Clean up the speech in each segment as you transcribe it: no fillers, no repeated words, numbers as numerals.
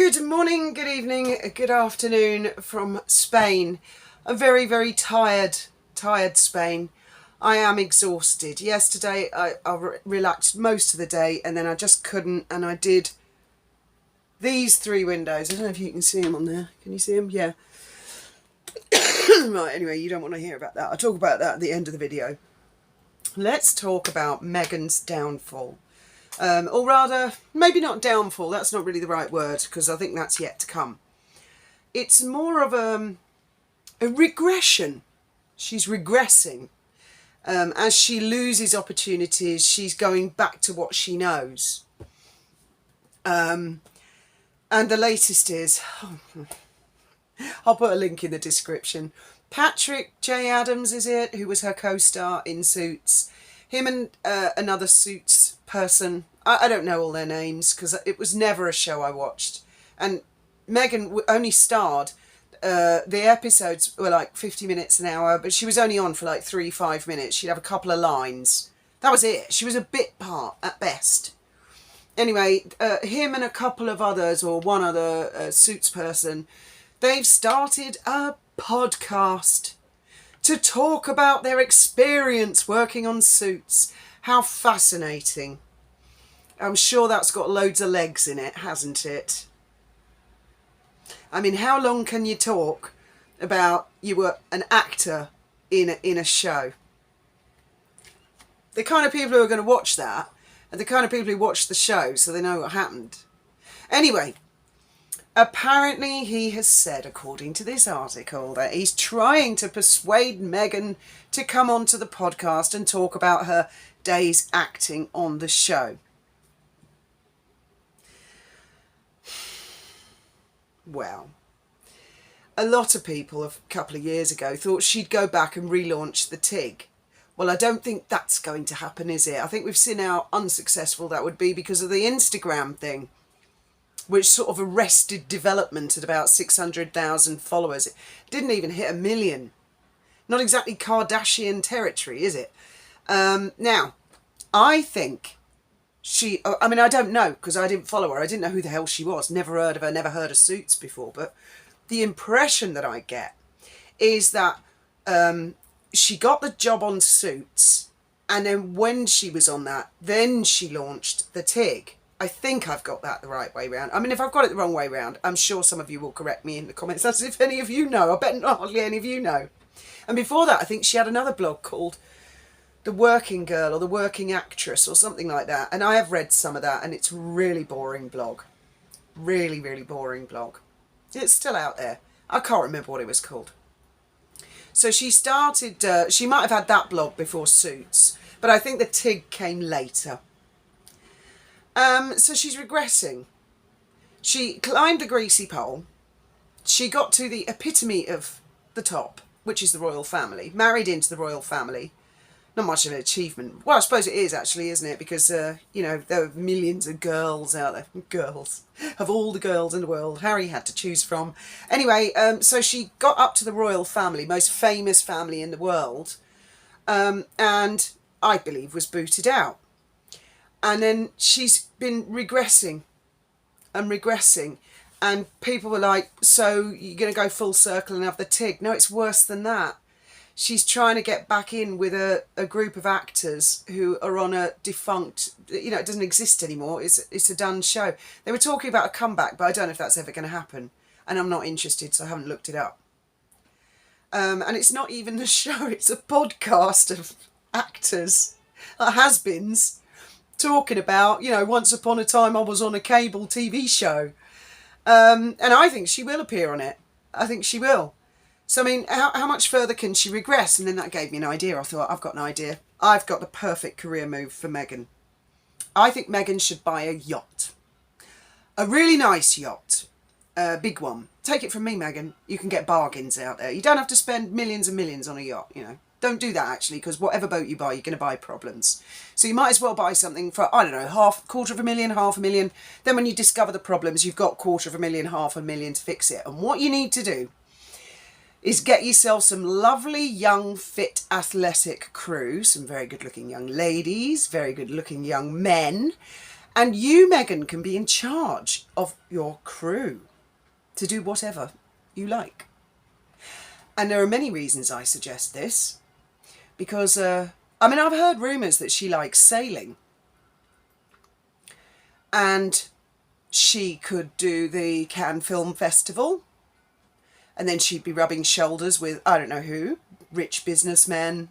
Good morning, good evening, good afternoon from Spain. A very, very tired Spain. I am exhausted. Yesterday I relaxed most of the day and then I just couldn't, and I did these three windows. I don't know if you can see them on there. Can you see them? Yeah. Right, anyway, you don't want to hear about that. I'll talk about that at the end of the video. Let's talk about Meghan's downfall. Or rather, maybe not downfall, that's not really the right word, because I think that's yet to come. It's more of a regression. She's regressing. As she loses opportunities, she's going back to what she knows. And the latest is, I'll put a link in the description. Patrick J. Adams, is it, who was her co-star in Suits. Him and another Suits person. I don't know all their names because it was never a show I watched. And Meghan only starred, the episodes were like 50 minutes an hour, but she was only on for like 3-5 minutes. She'd have a couple of lines. That was it. She was a bit part at best. Anyway, him and a couple of others, or one other Suits person, they've started a podcast to talk about their experience working on Suits. How fascinating. I'm sure that's got loads of legs in it, hasn't it? I mean, how long can you talk about you were an actor in a show? The kind of people who are going to watch that are the kind of people who watch the show, so they know what happened. Anyway, apparently he has said, according to this article, that he's trying to persuade Meghan to come onto the podcast and talk about her days acting on the show. Well, a lot of people a couple of years ago thought she'd go back and relaunch the TIG. Well, I don't think that's going to happen, is it? I think we've seen how unsuccessful that would be because of the Instagram thing, which sort of arrested development at about 600,000 followers. It didn't even hit 1 million. Not exactly Kardashian territory, is it? Now, I think I don't know, because I didn't follow her. I didn't know who the hell she was. Never heard of her, never heard of Suits before. But the impression that I get is that she got the job on Suits, and then when she was on that, then she launched the TIG. I think I've got that the right way round. I mean, if I've got it the wrong way round, I'm sure some of you will correct me in the comments. As if any of you know. I bet not hardly any of you know. And before that, I think she had another blog called The Working Girl or The Working Actress or something like that. And I have read some of that, and it's a really boring blog. Really, really boring blog. It's still out there. I can't remember what it was called. So she started, she might have had that blog before Suits, but I think the TIG came later. So she's regressing. She climbed the greasy pole. She got to the epitome of the top, which is the royal family, married into the royal family. Not much of an achievement. Well, I suppose it is actually, isn't it? Because, you know, there are millions of girls out there. Girls. Of all the girls in the world, Harry had to choose from. Anyway, so she got up to the royal family, most famous family in the world, and I believe was booted out. And then she's been regressing and regressing. And people were like, so you're going to go full circle and have the TIG? No, it's worse than that. She's trying to get back in with a group of actors who are on a defunct, you know, it doesn't exist anymore. It's a done show. They were talking about a comeback, but I don't know if that's ever going to happen. And I'm not interested, so I haven't looked it up. And it's not even the show. It's a podcast of actors, has-beens, talking about, you know, once upon a time I was on a cable TV show. And I think she will appear on it. I think she will. So, I mean, how much further can she regress? And then that gave me an idea. I thought, I've got an idea. I've got the perfect career move for Meghan. I think Meghan should buy a yacht. A really nice yacht. A big one. Take it from me, Meghan. You can get bargains out there. You don't have to spend millions and millions on a yacht, you know. Don't do that, actually, because whatever boat you buy, you're going to buy problems. So you might as well buy something for, I don't know, $250,000, $500,000. Then when you discover the problems, you've got $250,000, $500,000 to fix it. And what you need to do is get yourself some lovely, young, fit, athletic crew, some very good-looking young ladies, very good-looking young men, And you, Megan, can be in charge of your crew to do whatever you like. And there are many reasons I suggest this. Because, I've heard rumours that she likes sailing. And she could do the Cannes Film Festival. And then she'd be rubbing shoulders with, I don't know who, rich businessmen,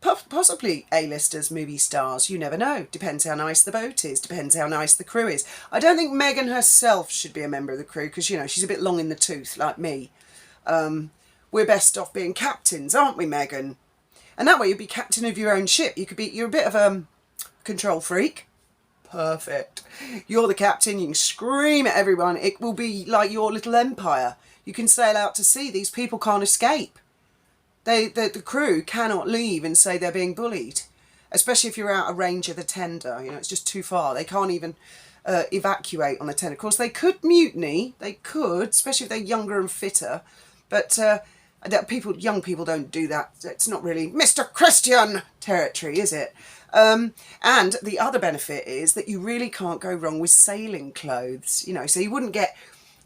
possibly A-listers, movie stars, you never know. Depends how nice the boat is, depends how nice the crew is. I don't think Megan herself should be a member of the crew because, she's a bit long in the tooth like me. We're best off being captains, aren't we, Megan? And that way you'd be captain of your own ship. You're a bit of a control freak. Perfect. You're the captain, you can scream at everyone. It will be like your little empire. You can sail out to sea. These people can't escape. The crew cannot leave and say they're being bullied, especially if you're out of range of the tender. It's just too far. They can't even evacuate on the tender. Of course, they could mutiny. They could, especially if they're younger and fitter. But young people don't do that. It's not really Mr. Christian territory, is it? And the other benefit is that you really can't go wrong with sailing clothes. So you wouldn't get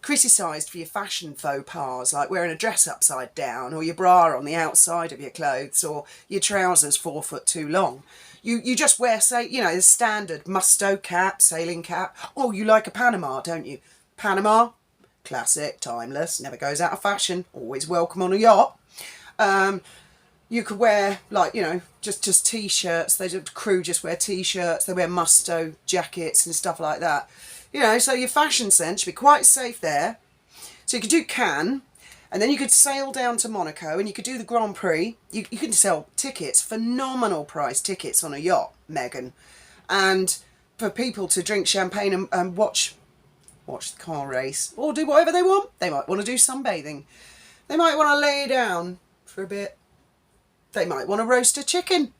criticised for your fashion faux pas, like wearing a dress upside down or your bra on the outside of your clothes or your trousers 4 foot too long. You just wear, the standard musto cap, sailing cap. Oh, you like a Panama, don't you? Panama, classic, timeless, never goes out of fashion, always welcome on a yacht. You could wear, just T-shirts. The crew just wear T-shirts. They wear musto jackets and stuff like that. So your fashion sense should be quite safe there. So you could do Cannes, and then you could sail down to Monaco, and you could do the Grand Prix. You could sell tickets, phenomenal price tickets on a yacht, Megan. And for people to drink champagne and watch the car race, or do whatever they want. They might want to do sunbathing. They might want to lay down for a bit. They might want to roast a chicken.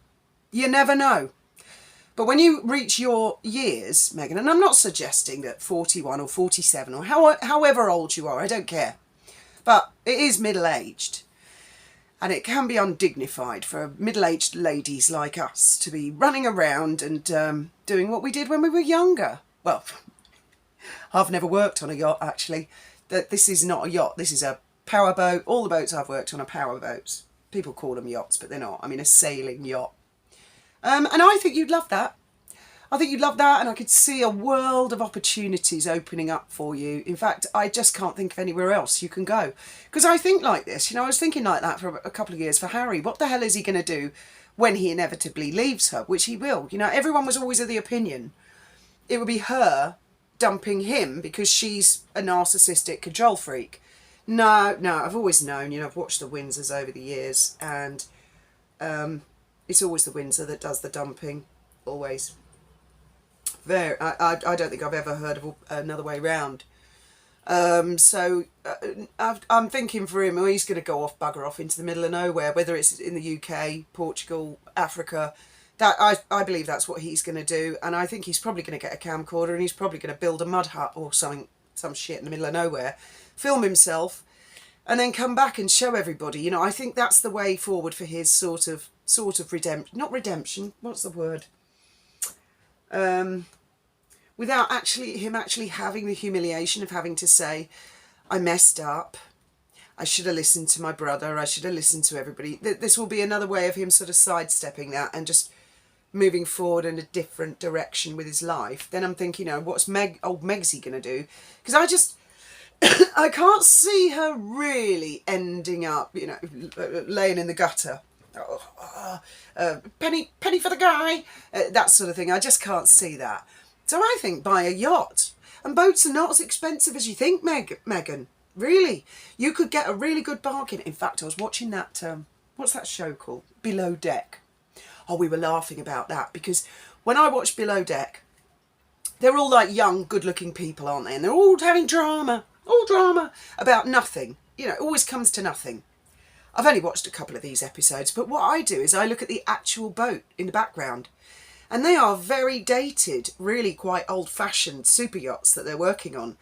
You never know. But when you reach your years, Megan, and I'm not suggesting that 41 or 47 or however old you are, I don't care. But it is middle-aged. And it can be undignified for middle-aged ladies like us to be running around and doing what we did when we were younger. Well, I've never worked on a yacht, actually. This is not a yacht. This is a power boat. All the boats I've worked on are power boats. People call them yachts, but they're not. A sailing yacht. And I think you'd love that. And I could see a world of opportunities opening up for you. In fact, I just can't think of anywhere else you can go. Because I think like this, I was thinking like that for a couple of years for Harry. What the hell is he going to do when he inevitably leaves her? Which he will. Everyone was always of the opinion it would be her dumping him because she's a narcissistic control freak. No, I've always known, I've watched the Windsors over the years, and it's always the Windsor that does the dumping, always. I don't think I've ever heard of another way round. I'm thinking for him, he's going to bugger off into the middle of nowhere, whether it's in the UK, Portugal, Africa. That I believe that's what he's going to do, and I think he's probably going to get a camcorder and he's probably going to build a mud hut or some shit in the middle of nowhere, film himself, and then come back and show everybody. I think that's the way forward for his sort of redemption. Not redemption. What's the word? Without him actually having the humiliation of having to say, I messed up. I should have listened to my brother. I should have listened to everybody. This will be another way of him sort of sidestepping that and just moving forward in a different direction with his life. Then I'm thinking, what's old Megsy going to do? Because I can't see her really ending up, laying in the gutter. Penny for the guy, that sort of thing. I just can't see that. So I think buy a yacht. And boats are not as expensive as you think, Megan. Really. You could get a really good bargain. In fact, I was watching that, what's that show called? Below Deck. Oh, we were laughing about that because when I watched Below Deck, they're all like young, good-looking people, aren't they? And they're all having drama about nothing. It always comes to nothing. I've only watched a couple of these episodes, but what I do is I look at the actual boat in the background, and they are very dated, really quite old-fashioned super yachts that they're working on.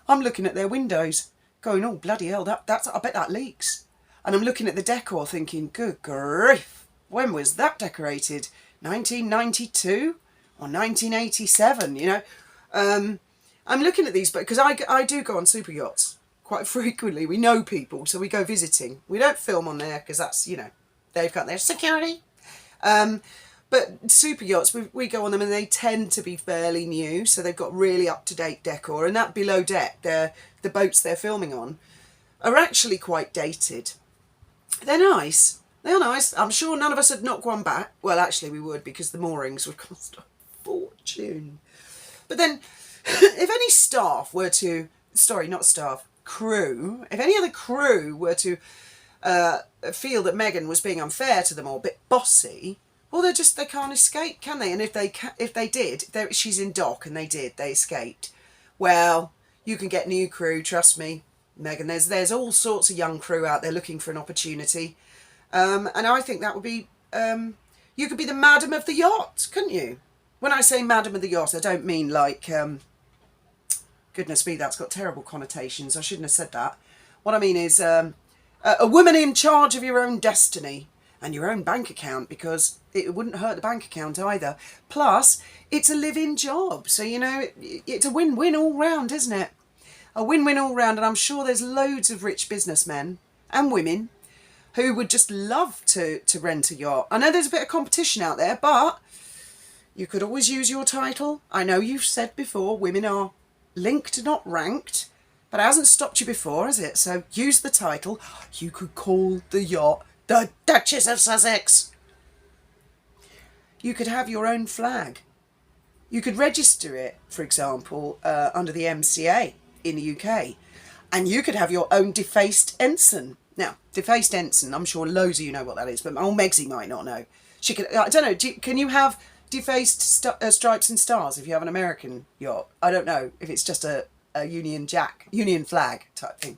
I'm looking at their windows, going, oh, bloody hell, I bet that leaks. And I'm looking at the decor thinking, good grief, when was that decorated? 1992? or 1987, you know. I'm looking at these, but because I do go on super yachts quite frequently. We know people, so we go visiting. We don't film on there because that's, you know, they've got their security. But super yachts, we go on them and they tend to be fairly new, so they've got really up-to-date decor. And that below deck, the boats they're filming on, are actually quite dated. They're nice. They're nice. I'm sure none of us would knock one back. Well, actually we would, because the moorings would cost a fortune. But then, if any staff were to... Sorry, not staff. Crew. If any other crew were to feel that Meghan was being unfair to them or a bit bossy... Well, they can't escape, can they? And if they did, she's in dock and they escaped. Well, you can get new crew, trust me, Meghan. There's all sorts of young crew out there looking for an opportunity. And I think that would be, you could be the madam of the yacht, couldn't you? When I say madam of the yacht, I don't mean like, goodness me, that's got terrible connotations. I shouldn't have said that. What I mean is a woman in charge of your own destiny. And your own bank account, because it wouldn't hurt the bank account either. Plus, it's a live-in job. So, you know, it's a win-win all round, isn't it? A win-win all round. And I'm sure there's loads of rich businessmen and women who would just love to rent a yacht. I know there's a bit of competition out there, but you could always use your title. I know you've said before, women are linked, not ranked. But it hasn't stopped you before, has it? So use the title. You could call the yacht the Duchess of Sussex. You could have your own flag. You could register it, for example, under the MCA in the UK. And you could have your own defaced ensign. Now, defaced ensign, I'm sure loads of you know what that is, but old Megsy might not know. She could, I don't know, can you have defaced stripes and stars if you have an American yacht? I don't know if it's just a Union flag type thing.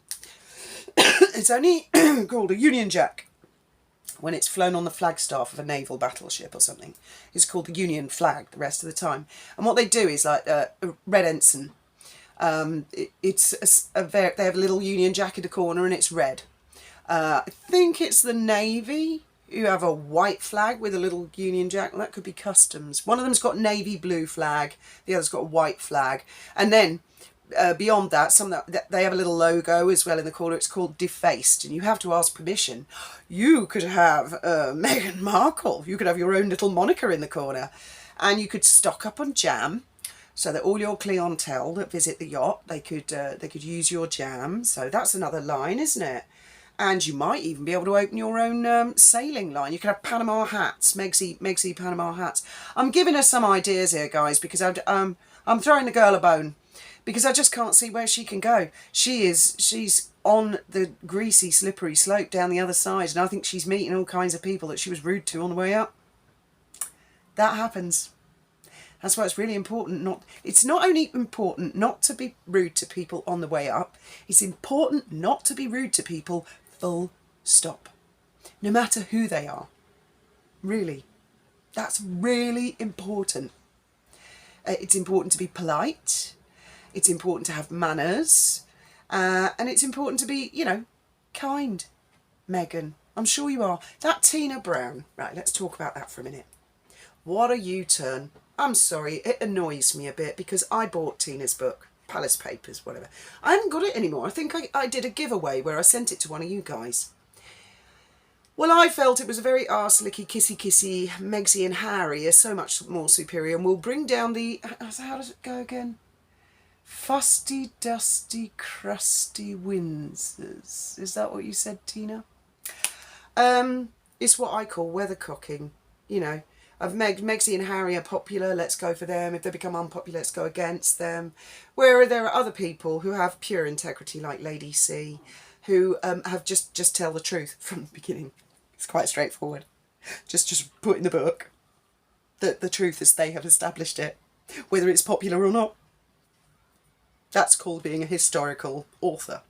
It's only called a Union Jack when it's flown on the flagstaff of a naval battleship or something. It's called the Union flag the rest of the time. And what they do is like a red ensign. They have a little Union Jack in the corner and it's red. I think it's the Navy who have a white flag with a little Union Jack. Well, that could be customs. One of them's got navy blue flag. The other's got a white flag. And then beyond that, they have a little logo as well in the corner. It's called defaced, and you have to ask permission. You could have Meghan Markle. You could have your own little moniker in the corner, and you could stock up on jam, so that all your clientele that visit the yacht, they could use your jam. So that's another line, isn't it? And you might even be able to open your own sailing line. You could have Panama hats, Megsy Panama hats. I'm giving her some ideas here, guys, because I'm throwing the girl a bone. Because I just can't see where she can go. She's on the greasy, slippery slope down the other side, and I think she's meeting all kinds of people that she was rude to on the way up. That happens. That's why it's really important it's not only important not to be rude to people on the way up, it's important not to be rude to people, full stop. No matter who they are. Really. That's really important. It's important to be polite. It's important to have manners, and it's important to be, you know, kind, Meghan. I'm sure you are. That Tina Brown. Right, let's talk about that for a minute. What a U-turn. I'm sorry, it annoys me a bit because I bought Tina's book, Palace Papers, whatever. I haven't got it anymore. I think I did a giveaway where I sent it to one of you guys. Well, I felt it was a very arse-licky, kissy-kissy. Megsy and Harry are so much more superior and will bring down the... How does it go again? Fusty, dusty, crusty winds. Is that what you said, Tina? It's what I call weathercocking. You know, Megsy and Harry are popular, let's go for them. If they become unpopular, let's go against them. Where there are other people who have pure integrity, like Lady C, who have just tell the truth from the beginning. It's quite straightforward. Just put in the book the truth as they have established it, whether it's popular or not. That's called being a historical author.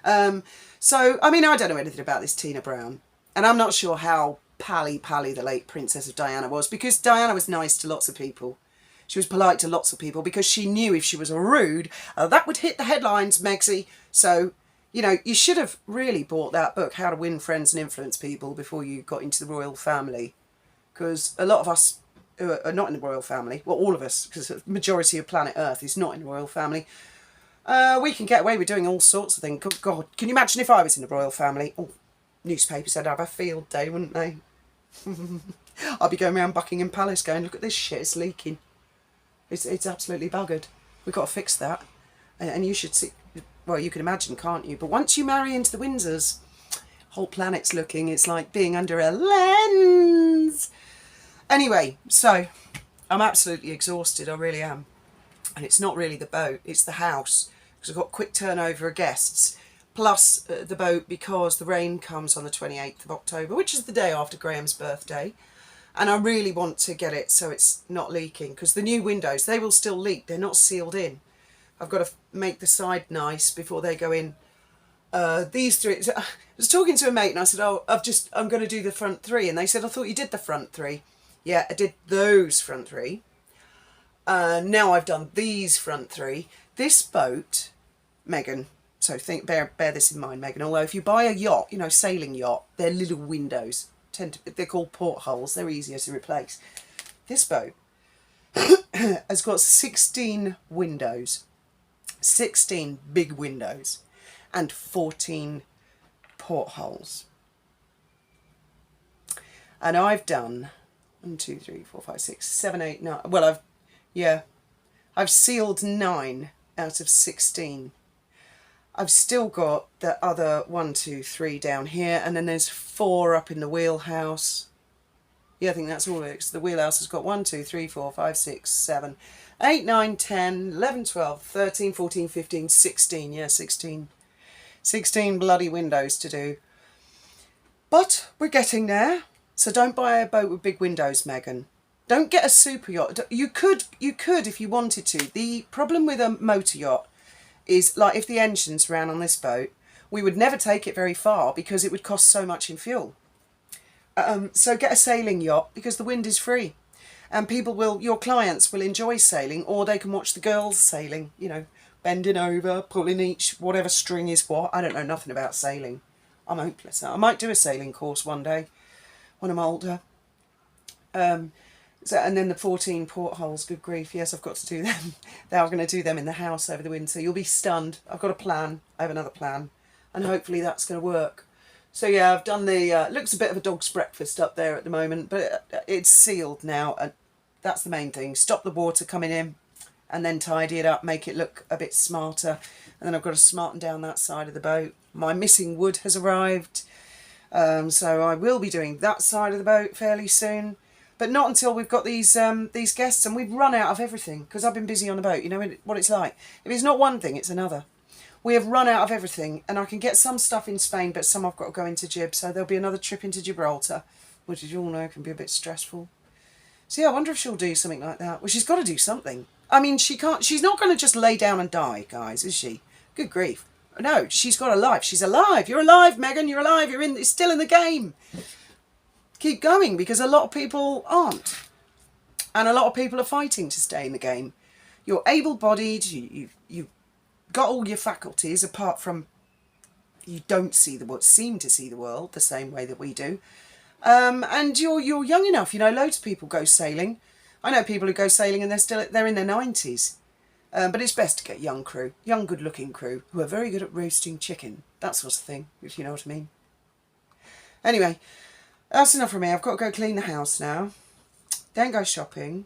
So, I mean, I don't know anything about this Tina Brown. And I'm not sure how pally the late Princess of Diana was, because Diana was nice to lots of people. She was polite to lots of people because she knew if she was rude, that would hit the headlines, Megsy. So, you know, you should have really bought that book, How to Win Friends and Influence People, before you got into the royal family. Because a lot of us who are not in the royal family, well, all of us, because the majority of planet Earth is not in the royal family, we can get away with doing all sorts of things. Good God, can you imagine if I was in the royal family? Oh, newspapers would have a field day, wouldn't they? I'd be going around Buckingham Palace going, look at this shit, it's leaking. It's absolutely buggered. We've got to fix that. And you should see, well, you can imagine, can't you? But once you marry into the Windsors, whole planet's looking, it's like being under a lens. Anyway, so I'm absolutely exhausted, I really am. And it's not really the boat, it's the house, because I've got quick turnover of guests, plus the boat because the rain comes on the 28th of October, which is the day after Graham's birthday. And I really want to get it so it's not leaking, because the new windows, they will still leak, they're not sealed in. I've got to make the side nice before they go in. These three, I was talking to a mate and I said, oh, I'm going to do the front three. And they said, I thought you did the front three. Yeah, I did those front three. Now I've done these front three. This boat, Megan, so bear this in mind, Megan, although if you buy a yacht, you know, sailing yacht, they're little windows. They're called portholes, they're easier to replace. This boat has got 16 windows, 16 big windows, and 14 portholes. And I've done 1, 2, 3, 4, 5, 6, 7, 8, 9. Well, I've sealed 9 out of 16. I've still got the other 1, 2, 3 down here, and then there's 4 up in the wheelhouse. Yeah, I think that's all of it. So the wheelhouse has got 1, 2, 3, 4, 5, 6, 7, 8, 9, 10, 11, 12, 13, 14, 15, 16. Yeah, 16. 16 bloody windows to do. But we're getting there. So don't buy a boat with big windows, Megan. Don't get a super yacht. You could if you wanted to. The problem with a motor yacht is, like, if the engines ran on this boat, we would never take it very far because it would cost so much in fuel. So get a sailing yacht because the wind is free. And your clients will enjoy sailing, or they can watch the girls sailing, you know, bending over, pulling each, whatever string is what. I don't know nothing about sailing. I'm hopeless. I might do a sailing course one day when I'm older. And then the 14 portholes, good grief, yes, I've got to do them. They are going to do them in the house over the winter. You'll be stunned. I've got a plan. I have another plan. And hopefully that's going to work. So yeah, I've done the, looks a bit of a dog's breakfast up there at the moment, but it's sealed now. And that's the main thing. Stop the water coming in and then tidy it up, make it look a bit smarter. And then I've got to smarten down that side of the boat. My missing wood has arrived. So I will be doing that side of the boat fairly soon. But not until we've got these guests, and we've run out of everything because I've been busy on the boat. You know what it's like. If it's not one thing, it's another. We have run out of everything, and I can get some stuff in Spain, but some I've got to go into Gib. So there'll be another trip into Gibraltar, which, as you all know, can be a bit stressful. So yeah, I wonder if she'll do something like that. Well, she's got to do something. I mean, she's not going to just lay down and die, guys, is she? Good grief. No, she's got a life. She's alive. You're alive, Megan. You're alive. You're still in the game. Keep going, because a lot of people aren't, and a lot of people are fighting to stay in the game. You're able-bodied, you've got all your faculties, apart from you don't seem to see the world the same way that we do, and you're young enough. You know, loads of people go sailing. I know people who go sailing and they're in their 90s, but it's best to get young good-looking crew who are very good at roasting chicken, that sort of thing, if you know what I mean. Anyway. That's enough from me. I've got to go clean the house now. Then go shopping.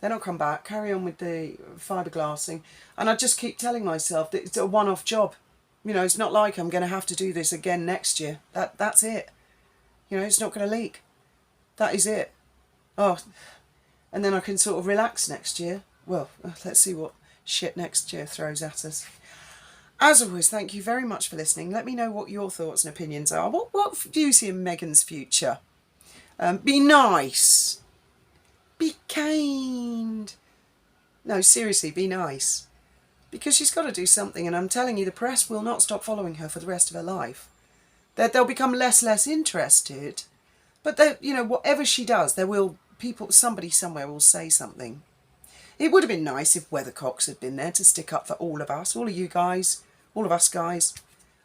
Then I'll come back, carry on with the fiberglassing. And I just keep telling myself that it's a one-off job. You know, it's not like I'm going to have to do this again next year. That's it. You know, it's not going to leak. That is it. Oh, and then I can sort of relax next year. Well, let's see what shit next year throws at us. As always, thank you very much for listening. Let me know what your thoughts and opinions are. What do you see in Megan's future? Be nice. Be kind. No, seriously, be nice. Because she's got to do something, and I'm telling you, the press will not stop following her for the rest of her life. They'll become less interested. But, you know, whatever she does, somebody somewhere will say something. It would have been nice if Weathercocks had been there to stick up for all of us, all of you guys, all of us guys.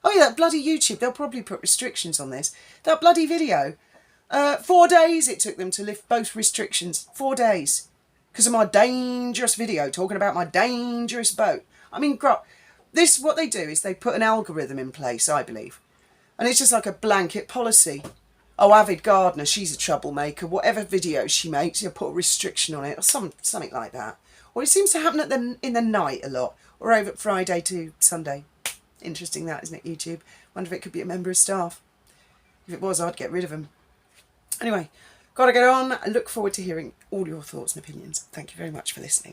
Oh yeah, that bloody YouTube, they'll probably put restrictions on this. That bloody video 4 days it took them to lift both restrictions. 4 days. Because of my dangerous video talking about my dangerous boat. I mean, what they do is they put an algorithm in place, I believe. And it's just like a blanket policy. Oh, Avid Gardener, she's a troublemaker. Whatever video she makes, you put a restriction on it or something like that. Or it seems to happen in the night a lot. Or over Friday to Sunday. Interesting that, isn't it, YouTube? Wonder if it could be a member of staff. If it was, I'd get rid of them. Anyway, gotta get on. I look forward to hearing all your thoughts and opinions. Thank you very much for listening.